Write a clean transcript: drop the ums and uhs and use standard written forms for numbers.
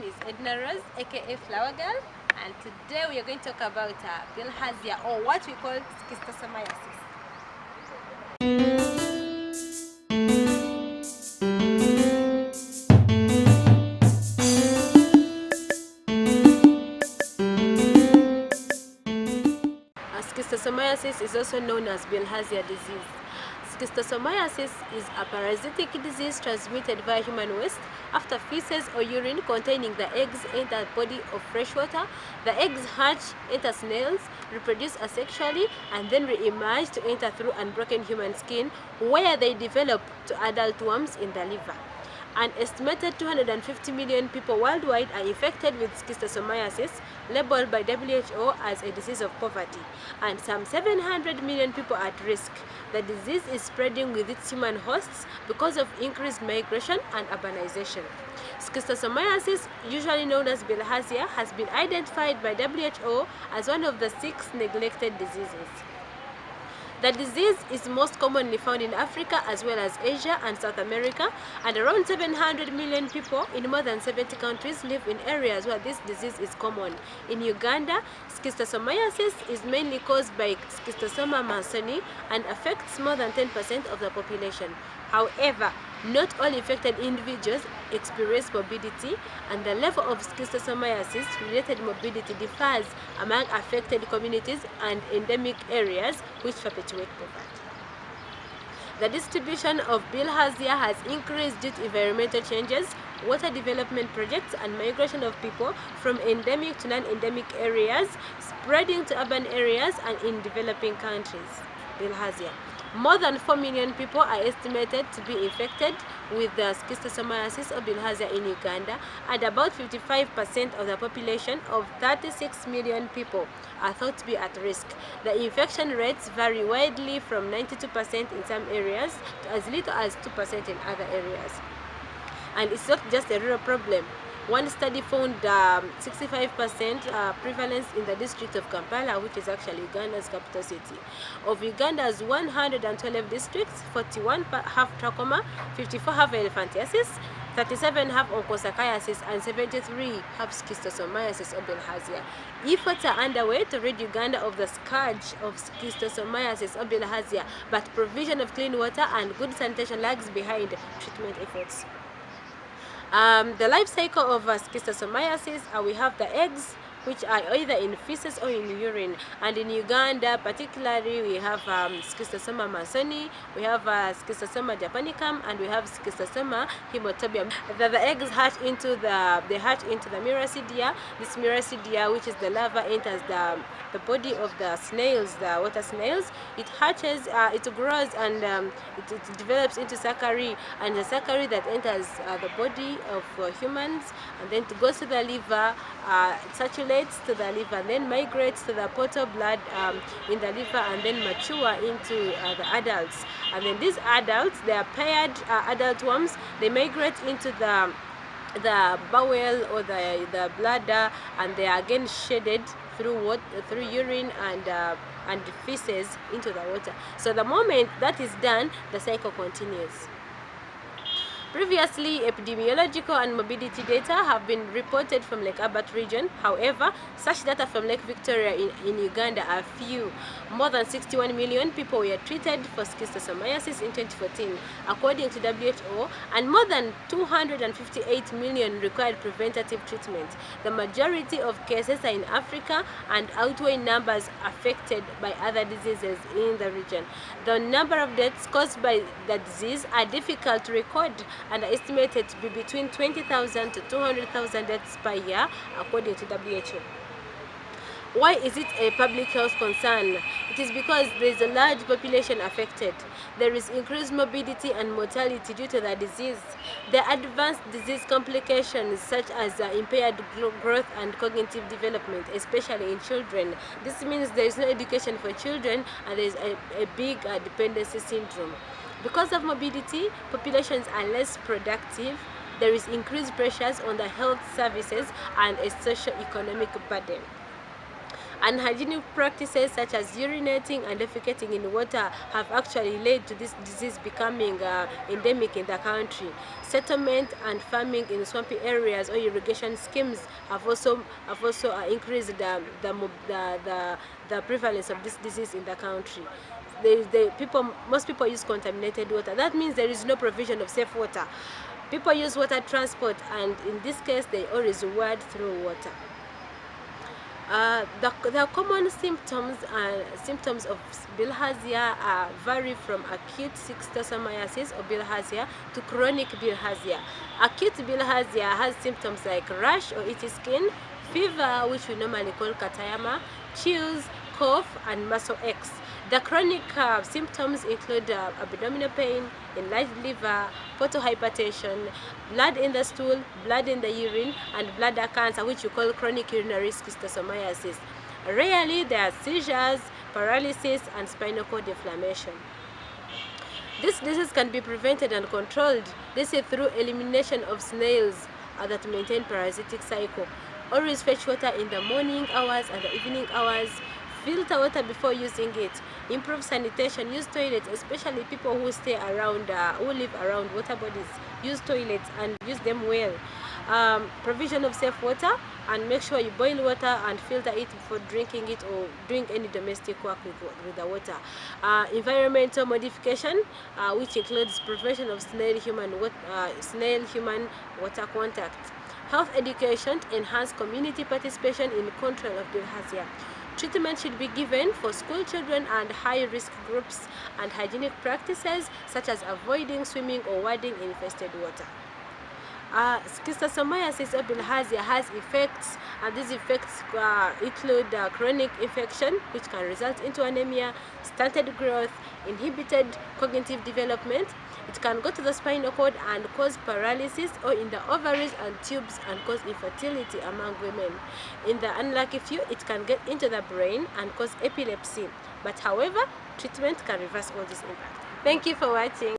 is Edna Rose, aka Flower Girl, and today we are going to talk about Bilharzia, or what we call Schistosomiasis. Schistosomiasis is also known as Bilharzia disease. Schistosomiasis is a parasitic disease transmitted via human waste after feces or urine containing the eggs enter the body of fresh water. The eggs hatch, enter snails, reproduce asexually, and then re-emerge to enter through unbroken human skin, where they develop to adult worms in the liver. An estimated 250 million people worldwide are infected with schistosomiasis, labeled by WHO as a disease of poverty, and some 700 million people at risk. The disease is spreading with its human hosts because of increased migration and urbanization. Schistosomiasis, usually known as Bilharzia, has been identified by WHO as one of the 6 neglected diseases. The disease is most commonly found in Africa as well as Asia and South America, and around 700 million people in more than 70 countries live in areas where this disease is common. In Uganda, schistosomiasis is mainly caused by Schistosoma mansoni and affects more than 10% of the population. However, not all infected individuals experience morbidity, and the level of schistosomiasis-related morbidity differs among affected communities and endemic areas which perpetuate poverty. The distribution of Bilharzia has increased due to environmental changes, water development projects, and migration of people from endemic to non-endemic areas, spreading to urban areas and in developing countries. Bilharzia. More than 4 million people are estimated to be infected with the schistosomiasis or Bilharzia in Uganda, and about 55% of the population of 36 million people are thought to be at risk. The infection rates vary widely from 92% in some areas to as little as 2% in other areas. And it's not just a rural problem. One study found 65% prevalence in the district of Kampala, which is actually Uganda's capital city. Of Uganda's 112 districts, 41 have trachoma, 54 have elephantiasis, 37 have onchocerciasis, and 73 have schistosomiasis or Bilharzia. Efforts are underway to rid Uganda of the scourge of schistosomiasis or Bilharzia, but provision of clean water and good sanitation lags behind treatment efforts. The life cycle of schistosomiasis, we have the eggs, which are either in feces or in urine. And in Uganda particularly, we have Schistosoma mansoni, we have Schistosoma japonicum, and we have Schistosoma haematobium. The eggs hatch into the miracidia. This miracidia, which is the larva, enters the body of the snails, the water snails. It hatches, it grows, and it develops into saccharine, and the saccharine that enters the body of humans, and then it goes to the liver, it saturates to the liver, then migrates to the portal blood in the liver, and then mature into the adults. And then these adults, they are paired adult worms. They migrate into the bowel or the bladder, and they are again shedded through urine and feces into the water. So the moment that is done, the cycle continues. Previously, epidemiological and morbidity data have been reported from Lake Albert region. However, such data from Lake Victoria in Uganda are few. More than 61 million people were treated for schistosomiasis in 2014, according to WHO, and more than 258 million required preventative treatment. The majority of cases are in Africa and outweigh numbers affected by other diseases in the region. The number of deaths caused by the disease are difficult to record and are estimated to be between 20,000 to 200,000 deaths per year, according to WHO. Why is it a public health concern? It is because there is a large population affected. There is increased morbidity and mortality due to the disease. There are advanced disease complications such as impaired growth and cognitive development, especially in children. This means there is no education for children, and there is a big dependency syndrome. Because of morbidity, populations are less productive. There is increased pressures on the health services and a socio-economic burden. Unhygienic practices such as urinating and defecating in water have actually led to this disease becoming endemic in the country. Settlement and farming in swampy areas or irrigation schemes have also increased the prevalence of this disease in the country. Most people use contaminated water. That means there is no provision of safe water. People use water transport, and in this case they always ward through water. The common symptoms of bilharzia vary from acute schistosomiasis or bilharzia to chronic bilharzia. Acute bilharzia has symptoms like rash or itchy skin, fever, which we normally call katayama, chills, cough, and muscle aches. The chronic symptoms include abdominal pain, enlarged liver, portal hypertension, blood in the stool, blood in the urine, and bladder cancer, which we call chronic urinary schistosomiasis. Rarely, there are seizures, paralysis, and spinal cord inflammation. This disease can be prevented and controlled. This is through elimination of snails that maintain parasitic cycle. Always fetch water in the morning hours and the evening hours. Filter water before using it. Improve sanitation. Use toilets, especially people who stay around, who live around water bodies. Use toilets and use them well. Provision of safe water, and make sure you boil water and filter it before drinking it or doing any domestic work with the water. Environmental modification, which includes prevention of snail-human water contact. Health education to enhance community participation in control of bilharzia. Treatment should be given for school children and high-risk groups, and hygienic practices such as avoiding swimming or wading in infested water. Schistosomiasis or bilharzia has effects, and these effects include chronic infection, which can result into anemia, stunted growth, inhibited cognitive development. It can go to the spinal cord and cause paralysis, or in the ovaries and tubes and cause infertility among women. In the unlucky few, it can get into the brain and cause epilepsy. But however, treatment can reverse all this impact. Thank you for watching.